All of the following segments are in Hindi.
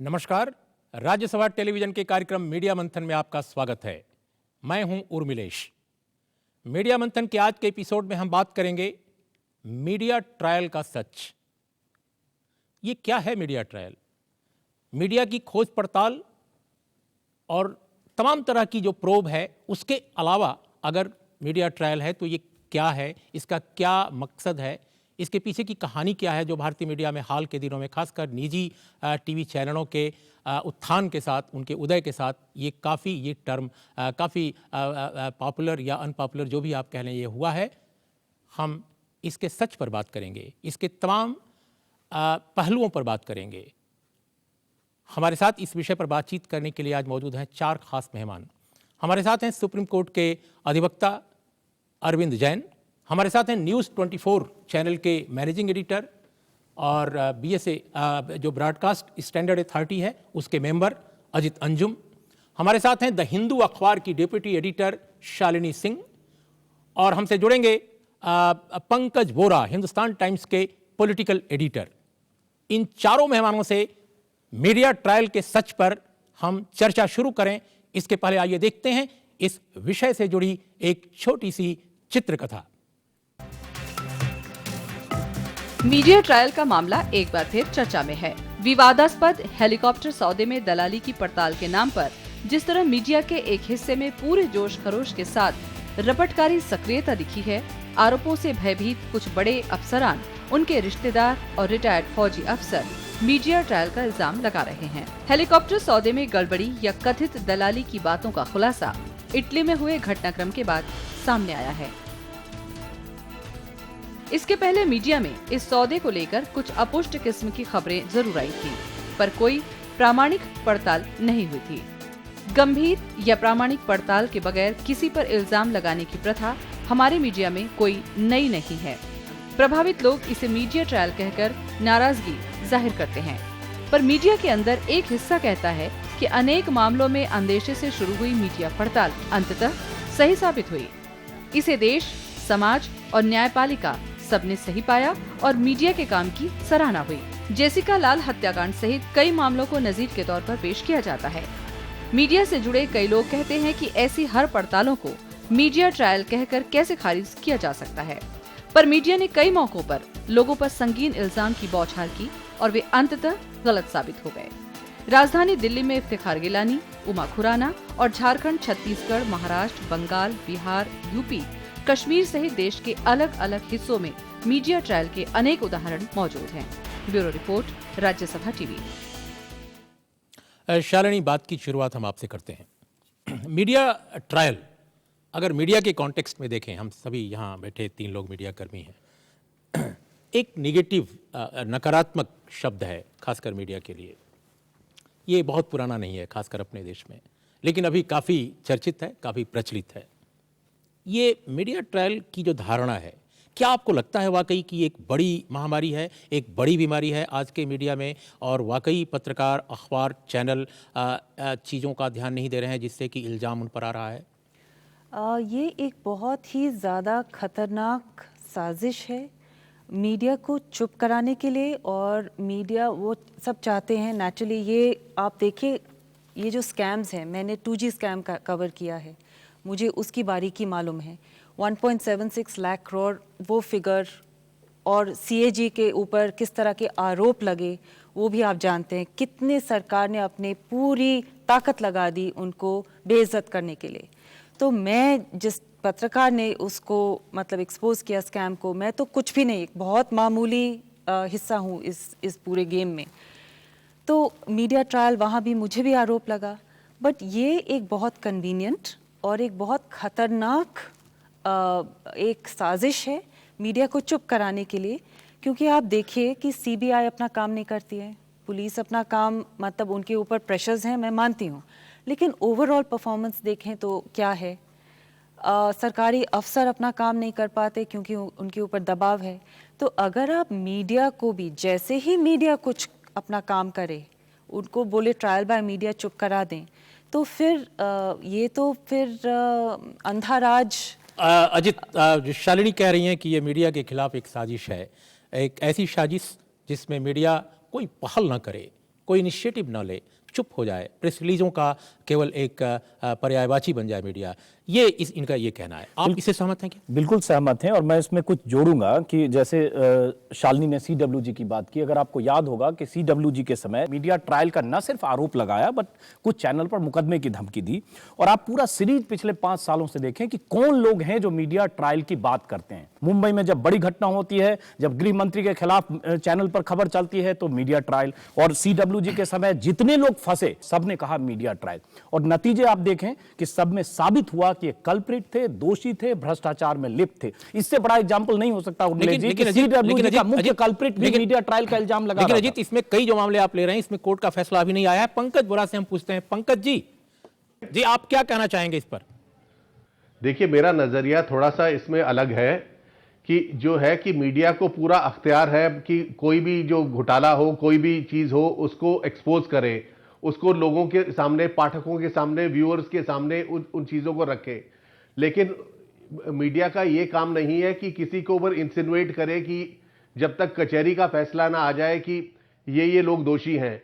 नमस्कार। राज्यसभा टेलीविजन के कार्यक्रम मीडिया मंथन में आपका स्वागत है। मैं हूं उर्मिलेश। मीडिया मंथन के आज के एपिसोड में हम बात करेंगे मीडिया ट्रायल का सच। ये क्या है मीडिया ट्रायल? मीडिया की खोज पड़ताल और तमाम तरह की जो प्रोब है, उसके अलावा अगर मीडिया ट्रायल है तो ये क्या है, इसका क्या मकसद है, इसके पीछे की कहानी क्या है, जो भारतीय मीडिया में हाल के दिनों में खासकर निजी टीवी चैनलों के उत्थान के साथ, उनके उदय के साथ ये टर्म काफ़ी पॉपुलर या अनपॉपुलर जो भी आप कह लें ये हुआ है। हम इसके सच पर बात करेंगे, इसके तमाम पहलुओं पर बात करेंगे। हमारे साथ इस विषय पर बातचीत करने के लिए आज मौजूद हैं चार खास मेहमान। हमारे साथ हैं सुप्रीम कोर्ट के अधिवक्ता अरविंद जैन, हमारे साथ हैं न्यूज़ 24 चैनल के मैनेजिंग एडिटर और BSA जो ब्रॉडकास्ट स्टैंडर्ड अथॉरिटी है उसके मेंबर अजित अंजुम, हमारे साथ हैं द हिंदू अखबार की डिप्टी एडिटर शालिनी सिंह, और हमसे जुड़ेंगे पंकज बोरा, हिंदुस्तान टाइम्स के पॉलिटिकल एडिटर। इन चारों मेहमानों से मीडिया ट्रायल के सच पर हम चर्चा शुरू करें, इसके पहले आइए देखते हैं इस विषय से जुड़ी एक छोटी सी चित्रकथा। मीडिया ट्रायल का मामला एक बार फिर चर्चा में है। विवादास्पद हेलीकॉप्टर सौदे में दलाली की पड़ताल के नाम पर जिस तरह मीडिया के एक हिस्से में पूरे जोश खरोश के साथ रपटकारी सक्रियता दिखी है, आरोपों से भयभीत कुछ बड़े अफसरान, उनके रिश्तेदार और रिटायर्ड फौजी अफसर मीडिया ट्रायल का इल्जाम लगा रहे हैं। हेलीकॉप्टर सौदे में गड़बड़ी या कथित दलाली की बातों का खुलासा इटली में हुए घटनाक्रम के बाद सामने आया है। इसके पहले मीडिया में इस सौदे को लेकर कुछ अपुष्ट किस्म की खबरें जरूर आई थी, पर कोई प्रामाणिक पड़ताल नहीं हुई थी। गंभीर या प्रामाणिक पड़ताल के बगैर किसी पर इल्जाम लगाने की प्रथा हमारे मीडिया में कोई नई नहीं है। प्रभावित लोग इसे मीडिया ट्रायल कहकर नाराजगी जाहिर करते हैं, पर मीडिया के अंदर एक हिस्सा कहता है कि अनेक मामलों में अंदेशे से शुरू हुई मीडिया पड़ताल अंततः सही साबित हुई। इसे देश, समाज और न्यायपालिका सबने सही पाया और मीडिया के काम की सराहना हुई। जेसिका लाल हत्याकांड सहित कई मामलों को नजीर के तौर पर पेश किया जाता है। मीडिया से जुड़े कई लोग कहते हैं कि ऐसी हर पड़तालों को मीडिया ट्रायल कहकर कैसे खारिज किया जा सकता है, पर मीडिया ने कई मौकों पर लोगों पर संगीन इल्जाम की बौछार की और वे अंततः गलत साबित हो गए। राजधानी दिल्ली में इफ्तिखार गिलानी, उमा खुराना और झारखंड, छत्तीसगढ़, महाराष्ट्र, बंगाल, बिहार, यूपी, कश्मीर सहित देश के अलग अलग हिस्सों में मीडिया ट्रायल के अनेक उदाहरण मौजूद हैं। Bureau report, Rajya Sabha TV. Shalini, बात की शुरुआत हम आपसे करते हैं। मीडिया ट्रायल अगर मीडिया के कॉन्टेक्स्ट में देखें, हम सभी यहाँ बैठे 3 लोग मीडिया कर्मी हैं, एक निगेटिव नकारात्मक शब्द है खासकर मीडिया के लिए। ये बहुत पुराना नहीं है खासकर अपने देश में, लेकिन अभी काफ़ी चर्चित है, काफ़ी प्रचलित है। ये मीडिया ट्रायल की जो धारणा है, क्या आपको लगता है वाकई कि एक बड़ी महामारी है, एक बड़ी बीमारी है आज के मीडिया में, और वाकई पत्रकार, अखबार, चैनल चीज़ों का ध्यान नहीं दे रहे हैं जिससे कि इल्ज़ाम उन पर आ रहा है? ये एक बहुत ही ज़्यादा खतरनाक साजिश है मीडिया को चुप कराने के लिए, और मीडिया वो सब चाहते हैं नेचुरली। ये आप देखिए, ये जो स्कैम्स हैं, मैंने 2G स्कैम का कवर किया है, मुझे उसकी बारीकी मालूम है। 1.76 लाख करोड़ वो फिगर, और CAG के ऊपर किस तरह के आरोप लगे वो भी आप जानते हैं। कितने सरकार ने अपने पूरी ताकत लगा दी उनको बेइज्जत करने के लिए। तो मैं जिस पत्रकार ने उसको मतलब एक्सपोज किया स्कैम को, मैं तो कुछ भी नहीं, एक बहुत मामूली हिस्सा हूँ इस पूरे गेम में। तो मीडिया ट्रायल, वहाँ भी मुझे भी आरोप लगा, बट ये एक बहुत कन्वीनियंट और एक बहुत ख़तरनाक एक साजिश है मीडिया को चुप कराने के लिए। क्योंकि आप देखिए कि CBI अपना काम नहीं करती है, पुलिस अपना काम, मतलब उनके ऊपर प्रेशर्स हैं, मैं मानती हूँ, लेकिन ओवरऑल परफॉर्मेंस देखें तो क्या है। सरकारी अफसर अपना काम नहीं कर पाते क्योंकि उनके ऊपर दबाव है। तो अगर आप मीडिया को भी, जैसे ही मीडिया कुछ अपना काम करे, उनको बोले ट्रायल बाय मीडिया चुप करा दें, तो फिर ये तो फिर अंधा राज। अजित, शालिनी कह रही हैं कि ये मीडिया के खिलाफ एक साजिश है, एक ऐसी साजिश जिसमें मीडिया कोई पहल ना करे, कोई इनिशिएटिव न ले, चुप हो जाए, प्रेस रिलीजों का केवल एक पर्यायवाची बन जाए मीडिया, ये इनका ये कहना है। आप इससे सहमत हैं क्या? बिल्कुल सहमत हैं, और मैं इसमें कुछ जोड़ूंगा कि जैसे शालिनी ने CWG की बात की। अगर आपको याद होगा कि CWG के समय मीडिया ट्रायल का न सिर्फ आरोप लगाया, बट कुछ चैनल पर मुकदमे की धमकी दी। और आप पूरा सीरीज पिछले 5 सालों से देखें कि कौन लोग हैं जो मीडिया ट्रायल की बात करते हैं। मुंबई में जब बड़ी घटना होती है, जब गृह मंत्री के खिलाफ चैनल पर खबर चलती है, तो मीडिया ट्रायल। और CWG के समय जितने लोग फंसे, सबने कहा मीडिया ट्रायल। और नतीजे आप देखें कि सब में साबित हुआ कि कल्प्रिट थे, दोषी थे, भ्रष्टाचार में लिप्त थे। इससे बड़ा एग्जाम्पल नहीं हो सकता CWG का मुख्य कल्प्रिट भी मीडिया ट्रायल का इल्जाम लगा। लेकिन अजीत, इसमें कई जो मामले आप ले रहे हैं, इसमें कोर्ट का फैसला अभी नहीं आया है। पंकज बोरा से हम पूछते हैं। पंकज जी, आप क्या कहना चाहेंगे इस पर? देखिए, मेरा नजरिया थोड़ा सा इसमें अलग है कि जो है कि मीडिया को पूरा अख्तियार है कि कोई भी जो घोटाला हो, कोई भी चीज हो, उसको एक्सपोज करे, उसको लोगों के सामने, पाठकों के सामने, व्यूअर्स के सामने उन चीजों को रखे। लेकिन मीडिया का ये काम नहीं है कि किसी को ऊपर इंसिनुएट करे कि जब तक कचहरी का फैसला ना आ जाए कि ये लोग दोषी हैं।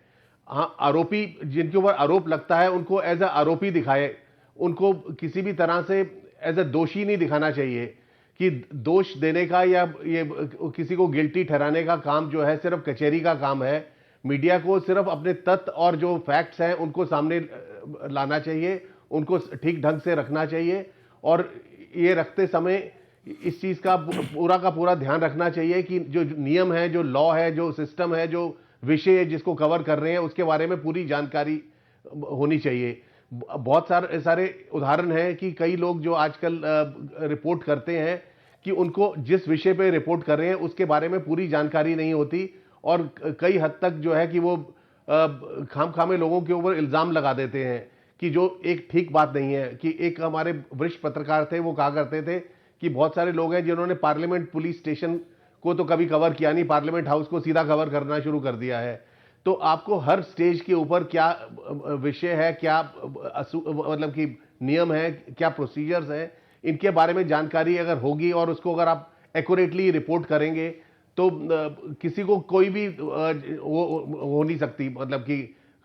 हाँ, आरोपी जिनके ऊपर आरोप लगता है उनको एज अ आरोपी दिखाए, उनको किसी भी तरह से एज अ दोषी नहीं दिखाना चाहिए कि दोष देने का या ये किसी को गिल्टी ठहराने का काम जो है सिर्फ कचहरी का काम है। मीडिया को सिर्फ अपने तथ्य और जो फैक्ट्स हैं उनको सामने लाना चाहिए, उनको ठीक ढंग से रखना चाहिए, और ये रखते समय इस चीज़ का पूरा ध्यान रखना चाहिए कि जो नियम है, जो लॉ है, जो सिस्टम है, जो विषय है जिसको कवर कर रहे हैं, उसके बारे में पूरी जानकारी होनी चाहिए। बहुत सारे उदाहरण हैं कि कई लोग जो आजकल रिपोर्ट करते हैं कि उनको जिस विषय पे रिपोर्ट कर रहे हैं उसके बारे में पूरी जानकारी नहीं होती, और कई हद तक जो है कि वो खामखामे लोगों के ऊपर इल्ज़ाम लगा देते हैं कि जो एक ठीक बात नहीं है। कि एक हमारे वरिष्ठ पत्रकार थे, वो कहा करते थे कि बहुत सारे लोग हैं जिन्होंने पार्लियामेंट पुलिस स्टेशन को तो कभी कवर किया नहीं, पार्लियामेंट हाउस को सीधा कवर करना शुरू कर दिया है। तो आपको हर स्टेज के ऊपर क्या विषय है, क्या मतलब कि नियम है, क्या प्रोसीजर्स हैं, इनके बारे में जानकारी अगर होगी और उसको अगर आप एक्यूरेटली रिपोर्ट करेंगे तो किसी को कोई भी हो नहीं सकती, मतलब कि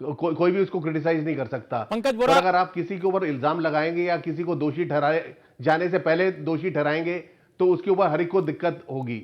कोई भी उसको क्रिटिसाइज नहीं कर सकता। पंकज बोरा, अगर आप किसी के ऊपर इल्जाम लगाएंगे या किसी को दोषी ठहराए जाने से पहले दोषी ठहराएंगे तो उसके ऊपर हर एक को दिक्कत होगी।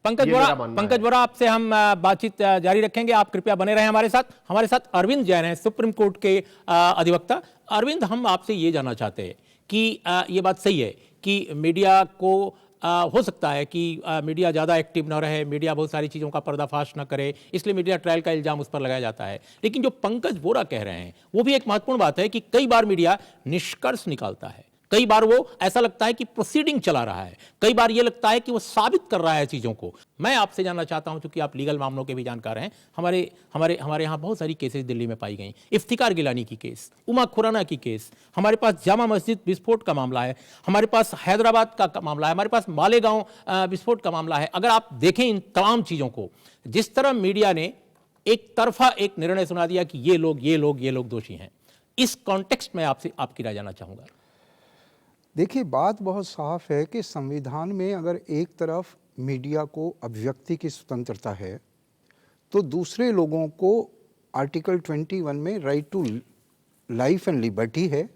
पंकज बोरा, आपसे हम बातचीत जारी रखेंगे। आप कृपया बने रहें हमारे साथ। हमारे साथ अरविंद जैन हैं, सुप्रीम कोर्ट के अधिवक्ता। अरविंद, हम आपसे ये जानना चाहते हैं कि ये बात सही है कि मीडिया को हो सकता है कि मीडिया ज़्यादा एक्टिव ना रहे, मीडिया बहुत सारी चीज़ों का पर्दाफाश ना करे, इसलिए मीडिया ट्रायल का इल्ज़ाम उस पर लगाया जाता है। लेकिन जो पंकज बोरा कह रहे हैं वो भी एक महत्वपूर्ण बात है कि कई बार मीडिया निष्कर्ष निकालता है, कई बार वो ऐसा लगता है कि प्रोसीडिंग चला रहा है, कई बार ये लगता है कि वो साबित कर रहा है चीज़ों को। मैं आपसे जानना चाहता हूं, क्योंकि आप लीगल मामलों के भी जानकार हैं, हमारे यहाँ बहुत सारी केसेस दिल्ली में पाई गई। इफ्तिकार गिलानी की केस, उमा खुराना की केस, हमारे पास जामा मस्जिद विस्फोट का मामला है, हमारे पास हैदराबाद का मामला है, हमारे पास मालेगांव विस्फोट का मामला है। अगर आप देखें इन तमाम चीज़ों को, जिस तरह मीडिया ने एक तरफा एक निर्णय सुना दिया कि ये लोग दोषी हैं, इस कॉन्टेक्स्ट में आपसे आपकी राय जानना चाहूँगा। देखिए, बात बहुत साफ है कि संविधान में अगर एक तरफ मीडिया को अभिव्यक्ति की स्वतंत्रता है, तो दूसरे लोगों को आर्टिकल 21 में right to life and liberty है,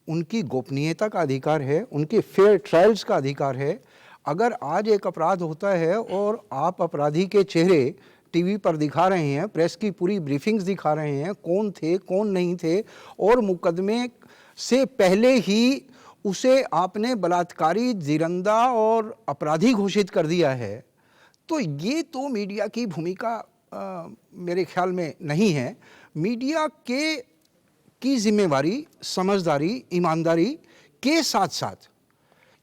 उनकी गोपनीयता का अधिकार है, उनके फेयर ट्रायल्स का अधिकार है। अगर आज एक अपराध होता है और आप अपराधी के चेहरे टीवी पर दिखा रहे हैं, प्रेस की पूरी ब्रीफिंग्स दिखा रहे हैं, कौन थे कौन नहीं थे, और मुकदमे से पहले ही उसे आपने बलात्कारी, जिरंदा और अपराधी घोषित कर दिया है, तो ये तो मीडिया की भूमिका मेरे ख्याल में नहीं है। मीडिया की जिम्मेवारी, समझदारी, ईमानदारी के साथ साथ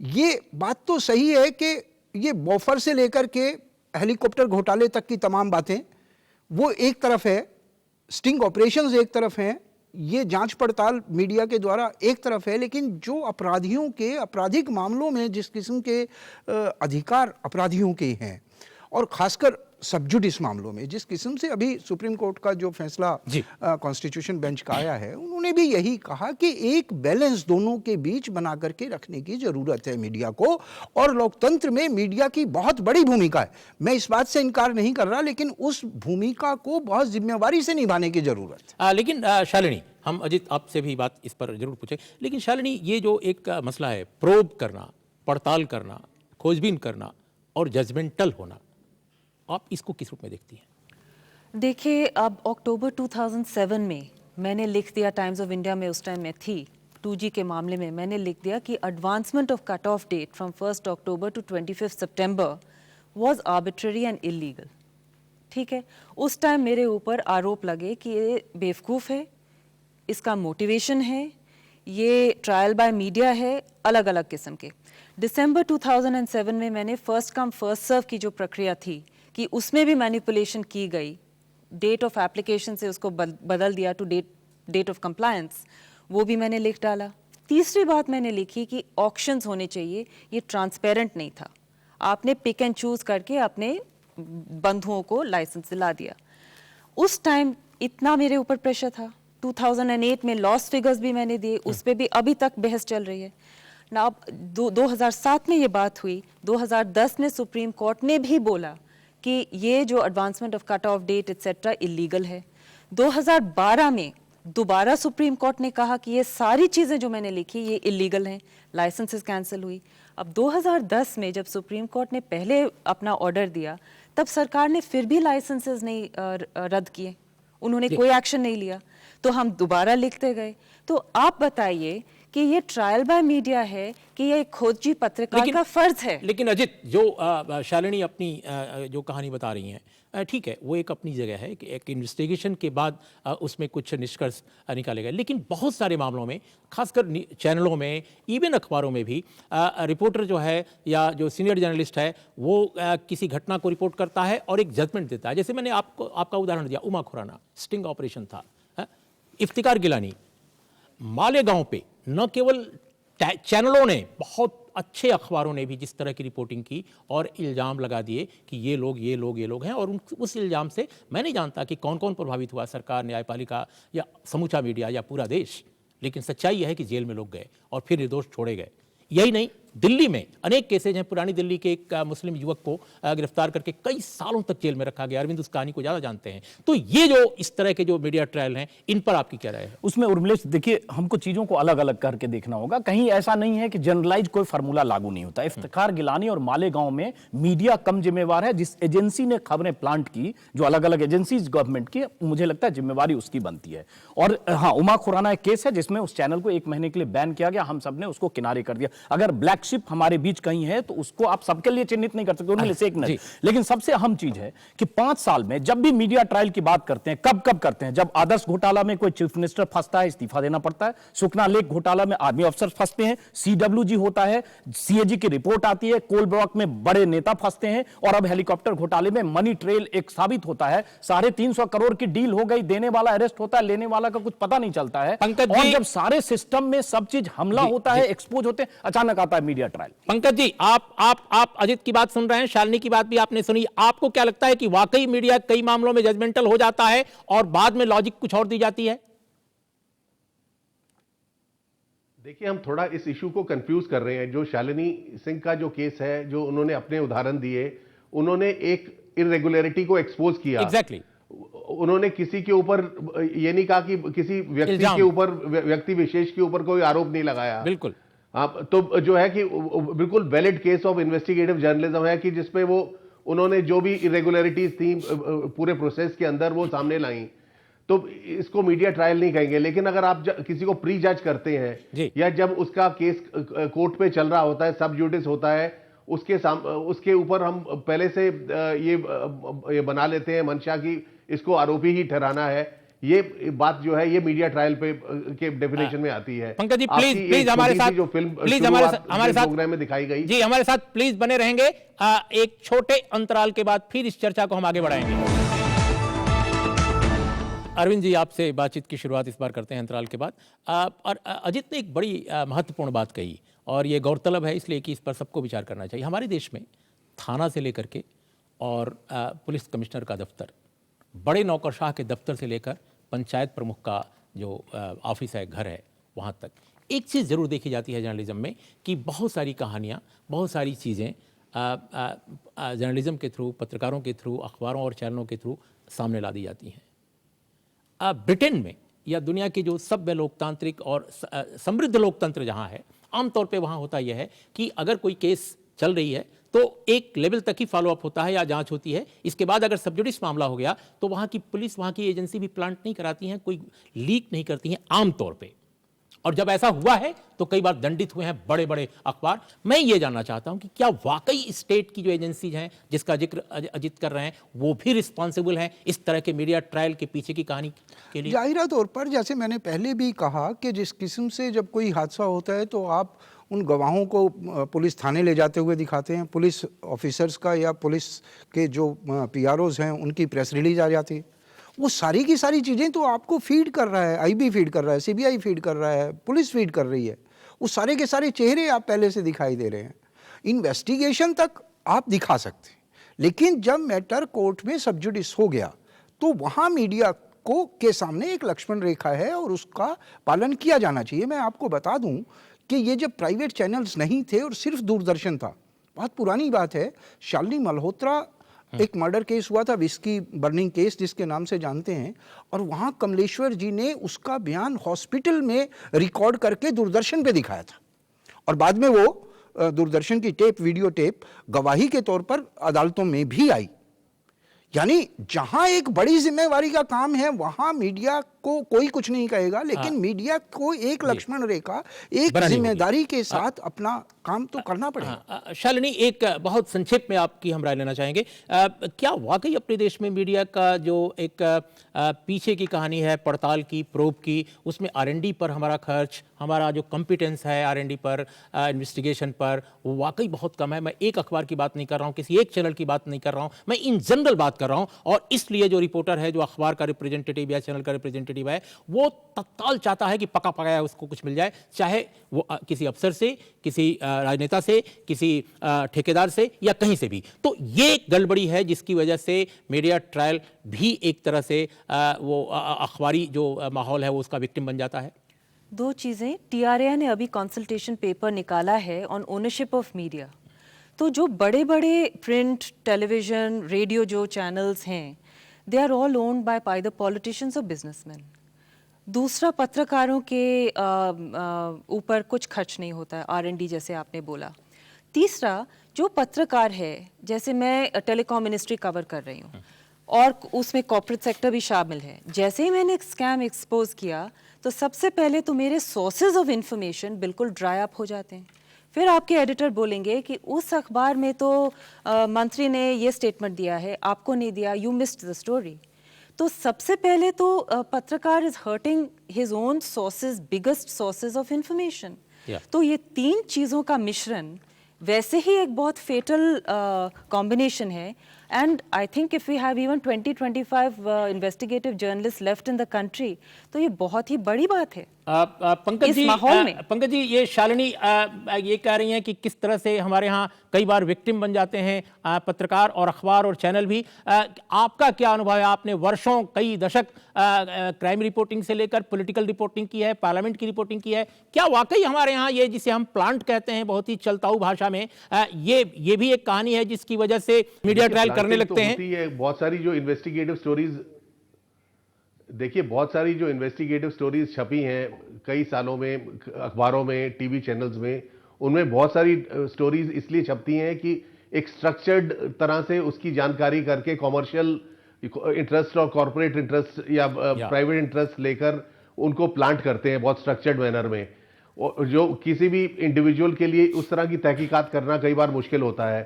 ये बात तो सही है कि ये बोफर से लेकर के हेलीकॉप्टर घोटाले तक की तमाम बातें वो एक तरफ है, स्टिंग ऑपरेशंस एक तरफ हैं, ये जांच पड़ताल मीडिया के द्वारा एक तरफ है, लेकिन जो अपराधियों के आपराधिक मामलों में जिस किस्म के अधिकार अपराधियों के हैं, और खासकर सबजुडिस मामलों में जिस किस्म से अभी सुप्रीम कोर्ट का जो फैसला जी। कॉन्स्टिट्यूशन बेंच का आया है, उन्होंने भी यही कहा कि एक बैलेंस दोनों के बीच बना करके रखने की जरूरत है मीडिया को, और लोकतंत्र में मीडिया की बहुत बड़ी भूमिका है। मैं इस बात से इनकार नहीं कर रहा, लेकिन उस भूमिका को बहुत जिम्मेवारी से निभाने की जरूरत है। लेकिन शालिनी, हम अजित आपसे भी बात इस पर जरूर पूछें, लेकिन शालिनी, ये जो एक मसला है, प्रोब करना, पड़ताल करना, खोजबीन करना और जजमेंटल होना, आप इसको किस रूप में देखती हैं? देखिए, अब अक्टूबर 2007 में मैंने लिख दिया, टाइम्स ऑफ इंडिया में उस टाइम मैं थी, 2G के मामले में मैंने लिख दिया कि advancement of cut off date from 1 October to 25 September was arbitrary and illegal. ठीक है, उस टाइम मेरे ऊपर आरोप लगे कि ये बेवकूफ़ है, इसका मोटिवेशन है, ये ट्रायल बाय मीडिया है, अलग अलग किस्म के। दिसंबर 2007 में मैंने फर्स्ट कम फर्स्ट सर्व की जो प्रक्रिया थी कि उसमें भी मैनिपुलेशन की गई, डेट ऑफ एप्लीकेशन से उसको बदल दिया टू डेट ऑफ कंप्लायंस, वो भी मैंने लिख डाला। तीसरी बात मैंने लिखी कि ऑक्शंस होने चाहिए, ये ट्रांसपेरेंट नहीं था, आपने पिक एंड चूज करके अपने बंधुओं को लाइसेंस दिला दिया। उस टाइम इतना मेरे ऊपर प्रेशर था। 2008 में लॉस फिगर्स भी मैंने दिए, उस पर भी अभी तक बहस चल रही है ना। अब 2007 में ये बात हुई, 2010 में सुप्रीम कोर्ट ने भी बोला कि ये जो advancement of cut off date etcetera illegal है। 2012 में दोबारा सुप्रीम कोर्ट ने कहा कि ये सारी चीज़ें जो मैंने लिखी ये इलीगल हैं, लाइसेंसेस कैंसिल हुई। अब 2010 में जब सुप्रीम कोर्ट ने पहले अपना ऑर्डर दिया, तब सरकार ने फिर भी लाइसेंसेस नहीं रद्द किए, उन्होंने कोई एक्शन नहीं लिया, तो हम दोबारा लिखते गए। तो आप बताइए कि ये ट्रायल बाय मीडिया है कि ये खोजी पत्रकार का फर्ज है? लेकिन अजित, जो शालिनी अपनी जो कहानी बता रही हैं, ठीक है, वो एक अपनी जगह है कि एक इन्वेस्टिगेशन के बाद उसमें कुछ निष्कर्ष निकाले गए, लेकिन बहुत सारे मामलों में, खासकर चैनलों में, इवन अखबारों में भी रिपोर्टर जो है या जो सीनियर जर्नलिस्ट है वो किसी घटना को रिपोर्ट करता है और एक जजमेंट देता है। जैसे मैंने आपका उदाहरण दिया, उमा खुराना, स्टिंग ऑपरेशन था, इफ्तिकार गिलानी, मालेगांव पे न केवल चैनलों ने, बहुत अच्छे अखबारों ने भी जिस तरह की रिपोर्टिंग की और इल्ज़ाम लगा दिए कि ये लोग हैं, और उस इल्ज़ाम से मैं नहीं जानता कि कौन कौन प्रभावित हुआ, सरकार, न्यायपालिका या समूचा मीडिया या पूरा देश, लेकिन सच्चाई यह है कि जेल में लोग गए और फिर निर्दोष छोड़े गए। यही नहीं, दिल्ली में अनेक केसेज हैं। पुरानी दिल्ली के एक मुस्लिम युवक को गिरफ्तार करके कई सालों तक जेल में रखा गया। अरविंद उस कहानी को ज़्यादा जानते हैं। तो ये जो इस तरह के जो मीडिया ट्रायल हैं, इन पर आपकी क्या राय है? उसमें उर्मिलेश, देखिए, हमको चीजों को अलग अलग करके देखना होगा। कहीं ऐसा नहीं है कि जनरलाइज कोई फार्मूला लागू नहीं होता। इफ्तिखार गिलानी और मालेगांव में मीडिया कम जिम्मेवार है। जिस एजेंसी ने खबरें प्लांट की, जो अलग अलग एजेंसीज गवर्नमेंट की, मुझे लगता है जिम्मेवारी उसकी बनती है। और हाँ, उमा खुराना एक केस है जिसमें उस चैनल को 1 महीने के लिए बैन किया गया, हम सब ने उसको किनारे कर दिया। अगर ब्लैक शिप हमारे बीच कहीं है तो उसको आप सबके लिए चिन्हित नहीं कर सकते, उनमें से एक नहीं। लेकिन सबसे अहम चीज है कि 5 साल में जब भी मीडिया ट्रायल की बात करते हैं, कब करते हैं? जब आदर्श घोटाला में कोई चीफ मिनिस्टर फंसता है, इस्तीफा देना पड़ता है। सुखना लेक घोटाला में आर्मी अफसर फंसते हैं, CWG होता है, CAG की रिपोर्ट आती है, कोल ब्लॉक में बड़े नेता फंसते हैं, और अब हेलीकॉप्टर घोटाले में मनी ट्रेल एक साबित होता है। 350 करोड़ की डील हो गई, देने वाला अरेस्ट होता है, लेने वाला का कुछ पता नहीं चलता है। और जब सारे सिस्टम में सब चीज हमला होता है, एक्सपोज होते हैं, अचानक आता है मीडिया ट्रायल। पंकज जी, आप अजित की बात सुन रहे हैं, शालिनी की बात भी आपने सुनी। आपको क्या लगता है कि वाकई मीडिया कई मामलों में जजमेंटल हो जाता है और बाद में लॉजिक कुछ और दी जाती है? देखिए, हम थोड़ा इस इशू को कंफ्यूज कर रहे हैं। जो शालिनी सिंह का जो केस है, जो उन्होंने अपने उदाहरण दिए, उन्होंने एक इरेगुलरिटी को एक्सपोज किया। एग्जैक्टली। उन्होंने किसी के ऊपर ये नहीं कहा कि किसी व्यक्ति के ऊपर, व्यक्ति विशेष के ऊपर कोई आरोप नहीं लगाया। बिल्कुल। तो जो है कि बिल्कुल valid case of investigative journalism है कि जिसमें वो उन्होंने जो भी इरेगुलरिटीज थी पूरे प्रोसेस के अंदर वो सामने लाई। तो इसको मीडिया ट्रायल नहीं कहेंगे। लेकिन अगर आप किसी को प्री जज करते हैं या जब उसका केस कोर्ट पे चल रहा होता है, सब जुडिस होता है, उसके ऊपर हम पहले से ये बना लेते हैं मंशा की इसको आरोपी ही ठहराना है, ये बात जो है ये मीडिया ट्रायल पे के डेफिनेशन में आती है। पंकज जी, प्लीज हमारे साथ, जो फिल्म प्लीज हमारे साथ प्रोग्राम में दिखाई गई जी, हमारे साथ प्लीज बने रहेंगे। एक छोटे अंतराल के बाद फिर इस चर्चा को हम आगे बढ़ाएंगे। अरविंद जी, आपसे बातचीत की शुरुआत इस बार करते हैं अंतराल के बाद। और अजित ने एक बड़ी महत्वपूर्ण बात कही, और ये गौरतलब है इसलिए कि इस पर सबको विचार करना चाहिए। हमारे देश में थाना से लेकर के और पुलिस कमिश्नर का दफ्तर, बड़े नौकरशाह के दफ्तर से लेकर पंचायत प्रमुख का जो ऑफिस है, घर है, वहाँ तक एक चीज़ ज़रूर देखी जाती है जर्नलिज्म में कि बहुत सारी कहानियाँ, बहुत सारी चीज़ें जर्नलिज्म के थ्रू, पत्रकारों के थ्रू, अखबारों और चैनलों के थ्रू सामने ला दी जाती हैं। ब्रिटेन में या दुनिया की जो सभ्य लोकतांत्रिक और समृद्ध लोकतंत्र जहाँ है, आमतौर पे वहाँ होता यह है कि अगर कोई केस चल रही है तो एक लेवल तक ही फॉलोअप होता है या जांच होती है। इसके बाद अगर सब जुडिस मामला हो गया तो वहाँ की पुलिस, वहाँ की एजेंसी भी प्लांट नहीं कराती हैं, कोई लीक नहीं करती हैं आमतौर पे। और जब ऐसा हुआ है तो कई बार दंडित हुए हैं बड़े बड़े अखबार। मैं ये जानना चाहता हूं कि क्या वाकई स्टेट की जो एजेंसीज हैं जिसका जिक्र अजित कर रहे हैं वो भी रिस्पॉन्सिबल हैं इस तरह के मीडिया ट्रायल के पीछे की कहानी के लिए? जाहिरा तौर पर, जैसे मैंने पहले भी कहा कि जिस किस्म से जब कोई हादसा होता है तो आप उन गवाहों को पुलिस थाने ले जाते हुए दिखाते हैं, पुलिस ऑफिसर्स का या पुलिस के जो पीआरओज हैं उनकी प्रेस रिलीज आ जाती है। वो सारी की सारी चीज़ें तो आपको फीड कर रहा है, आईबी फीड कर रहा है, सीबीआई फीड कर रहा है, पुलिस फीड कर रही है। वो सारे के सारे चेहरे आप पहले से दिखाई दे रहे हैं। इन्वेस्टिगेशन तक आप दिखा सकते हैं, लेकिन जब मैटर कोर्ट में सब जुडिस हो गया तो वहाँ मीडिया को के सामने एक लक्ष्मण रेखा है और उसका पालन किया जाना चाहिए। मैं आपको बता दूं कि ये जब प्राइवेट चैनल्स नहीं थे और सिर्फ दूरदर्शन था, बहुत पुरानी बात है, शालिनी मल्होत्रा एक मर्डर केस हुआ था, विस्की बर्निंग केस जिसके नाम से जानते हैं, और वहाँ कमलेश्वर जी ने उसका बयान हॉस्पिटल में रिकॉर्ड करके दूरदर्शन पे दिखाया था और बाद में वो दूरदर्शन की टेप, वीडियो टेप गवाही के तौर पर अदालतों में भी आई। यानी जहां एक बड़ी जिम्मेवारी का काम है वहां मीडिया को कोई कुछ नहीं कहेगा, लेकिन मीडिया को एक लक्ष्मण रेखा, एक जिम्मेदारी के साथ अपना काम तो करना पड़ेगा। शालिनी, एक बहुत संक्षेप में आपकी हम राय लेना चाहेंगे। क्या वाकई अपने देश में मीडिया का जो एक पीछे की कहानी है, पड़ताल की, प्रोब की, उसमें R&D पर हमारा खर्च, हमारा जो कॉम्पिटेंस है R&D पर, इन्वेस्टिगेशन पर, वो वाकई बहुत कम है। मैं एक अखबार की बात नहीं कर रहा हूँ, किसी एक चैनल की बात नहीं कर रहा हूँ, मैं इन जनरल बात कर रहा हूँ। और इसलिए जो रिपोर्टर है, जो अखबार का रिप्रेजेंटेटिव या चैनल का रिप्रेजेंटेटिव है, वो तत्काल चाहता है कि पका पकाया उसको कुछ मिल जाए, चाहे वो किसी अफसर से, किसी राजनेता से, किसी ठेकेदार से या कहीं से भी। तो ये एक गड़बड़ी है जिसकी वजह से मीडिया ट्रायल भी एक तरह से वो अखबारी जो माहौल है वो उसका विक्टिम बन जाता है। दो चीज़ें, TRAI ने अभी कंसल्टेशन पेपर निकाला है ऑन ओनरशिप ऑफ मीडिया। तो जो बड़े बड़े प्रिंट, टेलीविज़न, रेडियो जो चैनल्स हैं, they are all owned by the politicians और बिजनेसमैन। दूसरा, पत्रकारों के ऊपर कुछ खर्च नहीं होता है, R&D जैसे आपने बोला। तीसरा, जो पत्रकार है, जैसे मैं टेलीकॉम मिनिस्ट्री कवर कर रही हूँ और उसमें कॉर्पोरेट सेक्टर भी शामिल है, जैसे ही मैंने एक स्कैम एक्सपोज किया तो सबसे पहले तो मेरे सोर्सेज ऑफ इंफॉर्मेशन बिल्कुल ड्राई अप हो जाते हैं। फिर आपके एडिटर बोलेंगे कि उस अखबार में तो मंत्री ने ये स्टेटमेंट दिया है, आपको नहीं दिया, यू मिस्ड द स्टोरी। तो सबसे पहले तो पत्रकार is hurting his own sources, biggest sources of information. तो ये तीन चीज़ों का मिश्रण वैसे ही एक बहुत फेटल कॉम्बिनेशन है। And I think if we have even 20-25 investigative journalist left in the country, तो ये बहुत ही बड़ी बात है पंकज इस जी। माहौल में। पंकज जी, ये शालिनी ये कह रही हैं कि किस तरह से हमारे यहाँ कई बार विक्टिम बन जाते हैं पत्रकार और अखबार और चैनल भी। आपका क्या अनुभव है? आपने वर्षों, कई दशक क्राइम रिपोर्टिंग से लेकर पॉलिटिकल रिपोर्टिंग की है, पार्लियामेंट की रिपोर्टिंग की है। क्या वाकई हमारे यहाँ ये जिसे हम प्लांट कहते हैं बहुत ही चलताऊ भाषा में, ये भी एक कहानी है जिसकी वजह से मीडिया ट्रायल करने लगते हैं? बहुत सारी जो इन्वेस्टिगेटिव स्टोरीज, देखिए बहुत सारी जो इन्वेस्टिगेटिव स्टोरीज छपी हैं कई सालों में अखबारों में, टीवी चैनल्स में, उनमें बहुत सारी स्टोरीज इसलिए छपती हैं कि एक स्ट्रक्चर्ड तरह से उसकी जानकारी करके कॉमर्शियल इंटरेस्ट और कॉर्पोरेट इंटरेस्ट या प्राइवेट इंटरेस्ट लेकर उनको प्लांट करते हैं बहुत स्ट्रक्चर्ड मैनर में, जो किसी भी इंडिविजुअल के लिए उस तरह की तहकीकात करना कई बार मुश्किल होता है।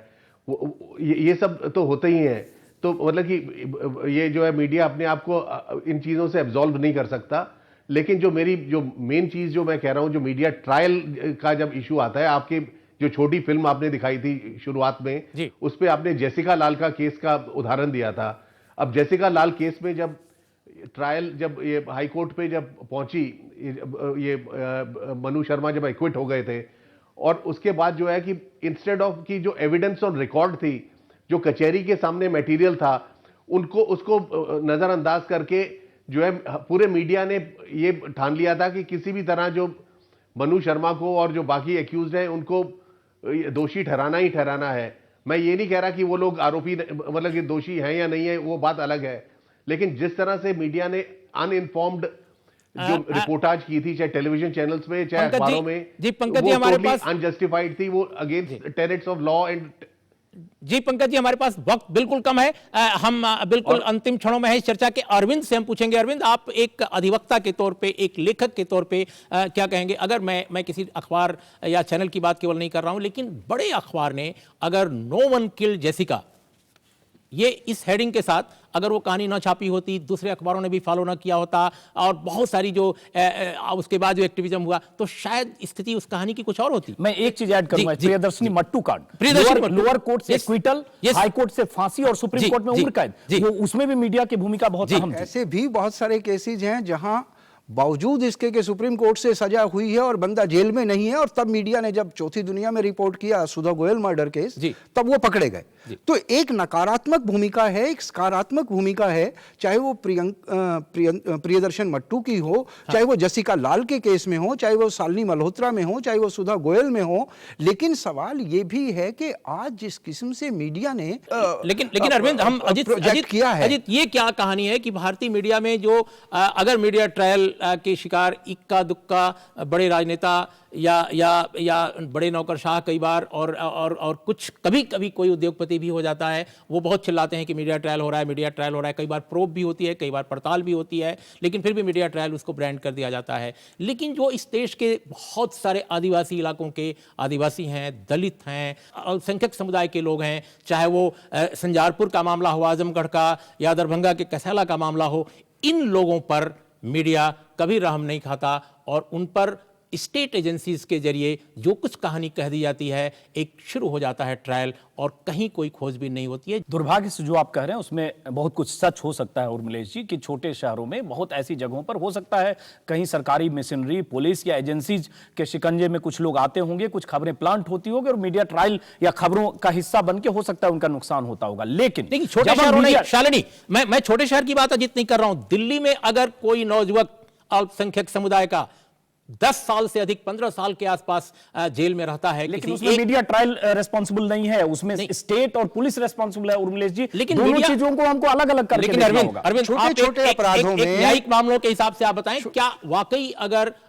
ये सब तो होते ही हैं। तो मतलब कि ये जो है मीडिया अपने आप को इन चीज़ों से एब्जॉल्व नहीं कर सकता। लेकिन जो मेन चीज़ जो मैं कह रहा हूँ, जो मीडिया ट्रायल का जब इशू आता है, आपकी जो छोटी फिल्म आपने दिखाई थी शुरुआत में, उस पर आपने जेसिका लाल का केस का उदाहरण दिया था। अब जेसिका लाल केस में जब ट्रायल, जब ये हाई कोर्ट पे जब पहुंची, ये मनु शर्मा जब एक्विट हो गए थे, और उसके बाद जो है कि इंस्टेड ऑफ की जो एविडेंस ऑन रिकॉर्ड थी, जो कचहरी के सामने मटेरियल था उनको उसको नजरअंदाज करके जो है पूरे मीडिया ने ये ठान लिया था कि किसी भी तरह जो मनु शर्मा को और जो बाकी एक्यूज्ड हैं उनको दोषी ठहराना ही ठहराना है। मैं ये नहीं कह रहा कि वो लोग आरोपी मतलब कि दोषी हैं या नहीं है, वो बात अलग है, लेकिन जिस तरह से मीडिया ने अनइन्फॉर्म्ड जो रिपोर्टाज की थी, चाहे टेलीविजन चैनल्स में चाहे अखबारों में, जी पंकज जी हमारे पास अनजस्टिफाइड थी, वो against tenets of law and. जी पंकज जी हमारे पास वक्त बिल्कुल कम है, हम बिल्कुल अंतिम क्षणों में है इस चर्चा के। अरविंद से हम पूछेंगे, अरविंद आप एक अधिवक्ता के तौर पे, एक लेखक के तौर पे क्या कहेंगे? अगर मैं किसी अखबार या चैनल की बात केवल नहीं कर रहा हूं, लेकिन बड़े अखबार ने अगर नो वन किल्ड जेसिका ये इस हेडिंग के साथ अगर वो कहानी ना छापी होती, दूसरे अखबारों ने भी फॉलो ना किया होता और बहुत सारी जो उसके बाद जो एक्टिविज्म हुआ, तो शायद स्थिति उस कहानी की कुछ और होती। मैं एक चीज ऐड करूंगा, प्रियदर्शनी मट्टू कांड, लोअर कोर्ट से क्विटल, हाई कोर्ट से फांसी और सुप्रीम कोर्ट में उम्र कैद, वो उसमें भी मीडिया की भूमिका बहुत अहम थी। ऐसे भी बहुत सारे केसेज हैं जहां बावजूद इसके कि सुप्रीम कोर्ट से सजा हुई है और बंदा जेल में नहीं है, और तब मीडिया ने जब चौथी दुनिया में रिपोर्ट किया सुधा गोयल मर्डर केस, तब वो पकड़े गए। तो एक नकारात्मक भूमिका है, एक सकारात्मक भूमिका है, चाहे वो प्रियदर्शन मट्टू की हो, चाहे वो जसिका लाल के केस में हो, चाहे वो शालिनी मल्होत्रा में हो, चाहे वो सुधा गोयल में हो। लेकिन सवाल ये भी है कि आज जिस किस्म से मीडिया ने लेकिन अरविंद, हम अजित किया है, अजित ये क्या कहानी है कि भारतीय मीडिया में जो अगर मीडिया ट्रायल के शिकार इक्का दुक्का बड़े राजनेता या बड़े नौकरशाह कई बार और कुछ कभी कभी कोई उद्योगपति भी हो जाता है, वो बहुत चिल्लाते हैं कि मीडिया ट्रायल हो रहा है, मीडिया ट्रायल हो रहा है। कई बार प्रोब भी होती है, कई बार पड़ताल भी होती है, लेकिन फिर भी मीडिया ट्रायल उसको ब्रांड कर दिया जाता है। लेकिन जो इस देश के बहुत सारे आदिवासी इलाकों के आदिवासी हैं, दलित हैं, अल्पसंख्यक समुदाय के लोग हैं, चाहे वो संजारपुर का मामला हो, आजमगढ़ का, या दरभंगा के कसैला का मामला हो, इन लोगों पर मीडिया कभी रहम नहीं खाता और उन पर स्टेट एजेंसीज के जरिए जो कुछ कहानी कह दी जाती है, एक शुरू हो जाता है ट्रायल और कहीं कोई खोजबीन नहीं होती है। दुर्भाग्य से जो आप कह रहे हैं उसमें बहुत कुछ सच हो सकता है उर्मिलेश जी, कि छोटे शहरों में बहुत ऐसी जगहों पर हो सकता है कहीं सरकारी मशीनरी, पुलिस या एजेंसीज के शिकंजे में कुछ लोग आते होंगे, कुछ खबरें प्लांट होती होगी और मीडिया ट्रायल या खबरों का हिस्सा बन के हो सकता है उनका नुकसान होता होगा। लेकिन छोटे शहरों में, शालिनी, मैं छोटे शहर की बात अजित नहीं कर रहा हूं, दिल्ली में अगर कोई नौजुवक अल्पसंख्यक समुदाय का 10 साल से अधिक, 15 साल के आसपास जेल में रहता है, लेकिन उसमें मीडिया ट्रायल रेस्पॉन्सिबल नहीं है, उसमें स्टेट और पुलिस रेस्पॉन्सिबल है उर्मिलेश जी। लेकिन दोनों चीजों को हमको अलग अलग करके देखना होगा। अरविंद, छोटे-छोटे अपराधों में न्यायिक मामलों के हिसाब से आप बताएं, क्या वाकई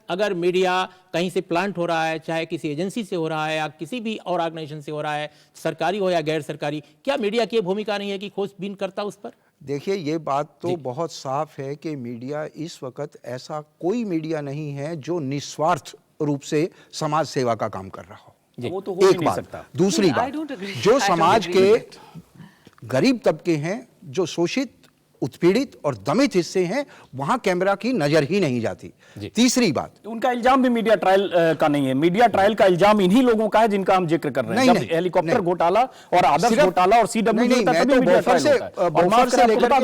अगर मीडिया कहीं से प्लांट हो रहा है, चाहे किसी एजेंसी से हो रहा है या किसी भी और ऑर्गेनाइजेशन से हो रहा है, सरकारी हो या गैर सरकारी, क्या मीडिया की भूमिका नहीं है कि खोजबीन करता उस पर? देखिए, ये बात तो बहुत साफ है कि मीडिया इस वक्त, ऐसा कोई मीडिया नहीं है जो निस्वार्थ रूप से समाज सेवा का काम कर रहा हो। वो तो हो एक नहीं बात। सकता। दूसरी बात, जो समाज के गरीब तबके हैं, जो शोषित, उत्पीड़ित और दमित हिस्से हैं, वहां कैमरा की नजर ही नहीं जाती। तीसरी बात, उनका इल्जाम भी मीडिया ट्रायल का नहीं है, मीडिया ट्रायल का इल्जाम इन्हीं लोगों का है जिनका हम जिक्र कर रहे हैं। जब हेलीकॉप्टर घोटाला और आदर्श घोटाला और सीडब्ल्यूजी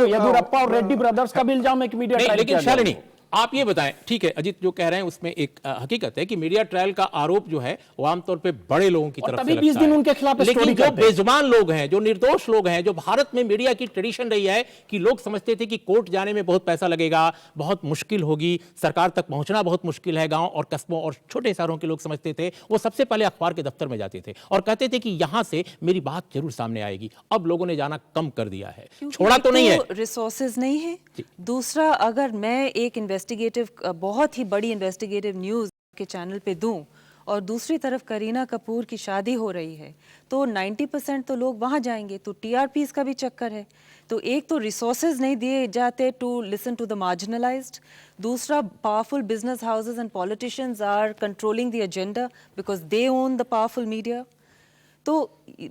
येदियुरप्पा और रेड्डी ब्रदर्स का भी इल्जाम है कि मीडिया ट्रायल। लेकिन शालिनी, आप ये बताएं, ठीक है अजित जो कह रहे हैं उसमें एक हकीकत है कि मीडिया ट्रायल का आरोप जो है वो आमतौर पे बड़े लोगों की तरफ से लगता 20 दिन उनके खिलाफ, लेकिन जो बेजुबान लोग हैं, जो निर्दोष लोग हैं, जो भारत में मीडिया की ट्रेडिशन रही है कि लोग समझते थे कि कोर्ट जाने में बहुत पैसा लगेगा, बहुत मुश्किल होगी, सरकार तक पहुंचना बहुत मुश्किल है, गांव और कस्बों और छोटे शहरों के लोग समझते थे, वो सबसे पहले अखबार के दफ्तर में जाते थे और कहते थे कि यहां से मेरी बात जरूर सामने आएगी। अब लोगों ने जाना कम कर दिया है, छोड़ा तो नहीं है, रिसोर्सेज नहीं है। दूसरा, अगर मैं एक इन्वेस्टिगेटिव, बहुत ही बड़ी इन्वेस्टिगेटिव न्यूज़ के चैनल पे दूं और दूसरी तरफ करीना कपूर की शादी हो रही है, तो 90% तो लोग वहां जाएंगे, तो टीआरपीस का भी चक्कर है। तो एक तो रिसोर्सेज नहीं दिए जाते to listen to the marginalised, दूसरा powerful business houses and politicians are controlling the agenda because they own the powerful media. तो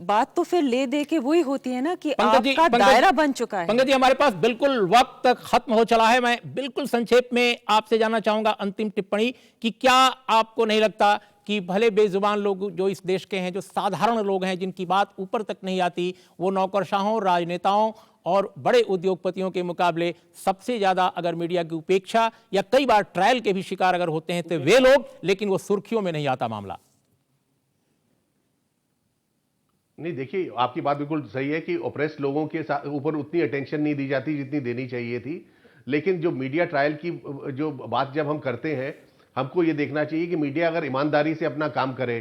बात तो फिर ले दे के वही होती है ना कि आपका दायरा बन चुका है। पंकज जी, हमारे पास बिल्कुल वक्त खत्म हो चला है। मैं बिल्कुल संक्षेप में आपसे जानना चाहूंगा अंतिम टिप्पणी कि क्या आपको नहीं लगता कि भले बेजुबान लोग जो इस देश के हैं, जो साधारण लोग हैं, जिनकी बात ऊपर तक नहीं आती, वो नौकरशाहों, राजनेताओं और बड़े उद्योगपतियों के मुकाबले सबसे ज्यादा अगर मीडिया की उपेक्षा या कई बार ट्रायल के भी शिकार अगर होते हैं तो वे लोग, लेकिन वो सुर्खियों में नहीं आता मामला। नहीं, देखिए आपकी बात बिल्कुल सही है कि ओप्रेस लोगों के ऊपर उतनी अटेंशन नहीं दी जाती जितनी देनी चाहिए थी। लेकिन जो मीडिया ट्रायल की जो बात जब हम करते हैं, हमको ये देखना चाहिए कि मीडिया अगर ईमानदारी से अपना काम करे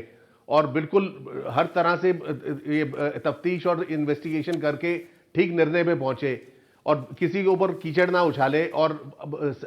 और बिल्कुल हर तरह से ये तफ्तीश और इन्वेस्टिगेशन करके ठीक निर्णय पे पहुंचे और किसी के ऊपर कीचड़ ना उछाले और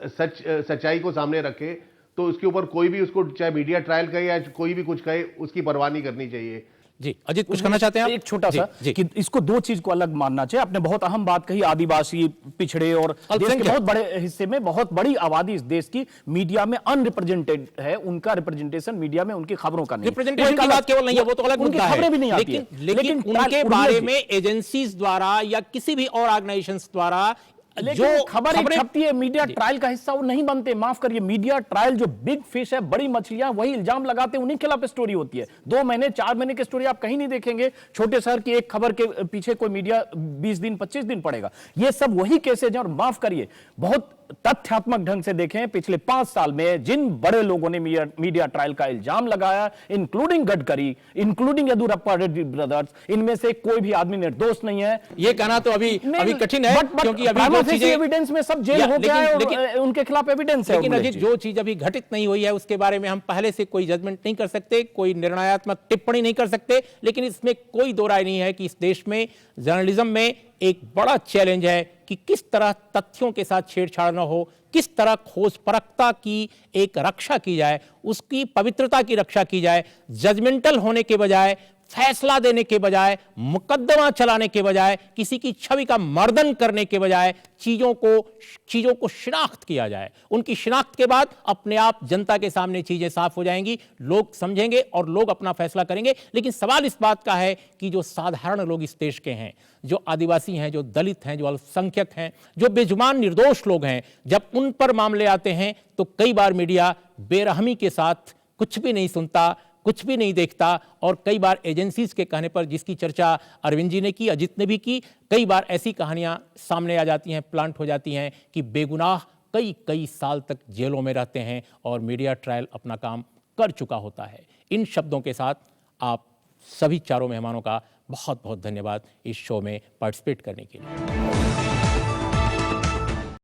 सच्चाई को सामने रखे, तो उसके ऊपर कोई भी उसको चाहे मीडिया ट्रायल कहे या कोई भी कुछ कहे, उसकी परवाह नहीं करनी चाहिए। जी अजीत, कुछ कहना चाहते हैं आप? एक छोटा जी, सा जी। कि इसको दो चीज को अलग मानना चाहिए। आपने बहुत अहम बात कही, आदिवासी, पिछड़े और देश के बहुत बड़े हिस्से में बहुत बड़ी आबादी इस देश की मीडिया में अनरिप्रेजेंटेड है। उनका रिप्रेजेंटेशन मीडिया में उनकी खबरों का नहीं। रिप्रेजेंटेशन की बात केवल नहीं है, वो तो अलग उनकी मुद्दा है। खबरें भी नहीं आती हैं। लेकिन उनके बारे में एजेंसीज द्वारा या किसी भी और ऑर्गेनाइजेशंस द्वारा लेकिन जो खबरें छपती है मीडिया ट्रायल का हिस्सा, वो नहीं बनते। माफ करिए, मीडिया ट्रायल जो बिग फिश है, बड़ी मछलियां, वही इल्जाम लगाते हैं, उन्हीं के खिलाफ स्टोरी होती है। 2 महीने 4 महीने की स्टोरी आप कहीं नहीं देखेंगे। छोटे शहर की एक खबर के पीछे कोई मीडिया 20 दिन 25 दिन पड़ेगा। ये सब वही केसेज हैं। और माफ करिए, बहुत तथ्यात्मक ढंग से देखें, पिछले 5 साल में जिन बड़े लोगों ने मीडिया ट्रायल का इल्जाम लगाया, including Gadkari, including Yediyurappa Reddy brothers, इनमें से कोई भी आदमी निर्दोष नहीं है। ये कहना तो अभी कठिन है, क्योंकि अभी जो चीजें एविडेंस में सब जेल हो गया है और उनके खिलाफ एविडेंस है। लेकिन अजीत, जो चीज अभी घटित नहीं हुई है उसके बारे में हम पहले से कोई जजमेंट नहीं कर सकते, कोई निर्णयात्मक टिप्पणी नहीं कर सकते। लेकिन इसमें कोई दो राय नहीं है कि इस देश में जर्नलिज्म में एक बड़ा चैलेंज है कि किस तरह तथ्यों के साथ छेड़छाड़ न हो, किस तरह खोज परखता की एक रक्षा की जाए, उसकी पवित्रता की रक्षा की जाए, जजमेंटल होने के बजाय, फैसला देने के बजाय, मुकदमा चलाने के बजाय, किसी की छवि का मर्दन करने के बजाय चीजों को शिनाख्त किया जाए। उनकी शिनाख्त के बाद अपने आप जनता के सामने चीजें साफ हो जाएंगी, लोग समझेंगे और लोग अपना फैसला करेंगे। लेकिन सवाल इस बात का है कि जो साधारण लोग इस देश के हैं, जो आदिवासी हैं, जो दलित हैं, जो अल्पसंख्यक हैं, जो बेजुबान निर्दोष लोग हैं, जब उन पर मामले आते हैं तो कई बार मीडिया बेरहमी के साथ कुछ भी नहीं सुनता, कुछ भी नहीं देखता। और कई बार एजेंसीज के कहने पर, जिसकी चर्चा अरविंद जी ने की, अजित ने भी की, कई बार ऐसी कहानियां सामने आ जाती हैं, प्लांट हो जाती हैं कि बेगुनाह कई साल तक जेलों में रहते हैं और मीडिया ट्रायल अपना काम कर चुका होता है। इन शब्दों के साथ आप सभी चारों मेहमानों का बहुत बहुत धन्यवाद इस शो में पार्टिसिपेट करने के लिए।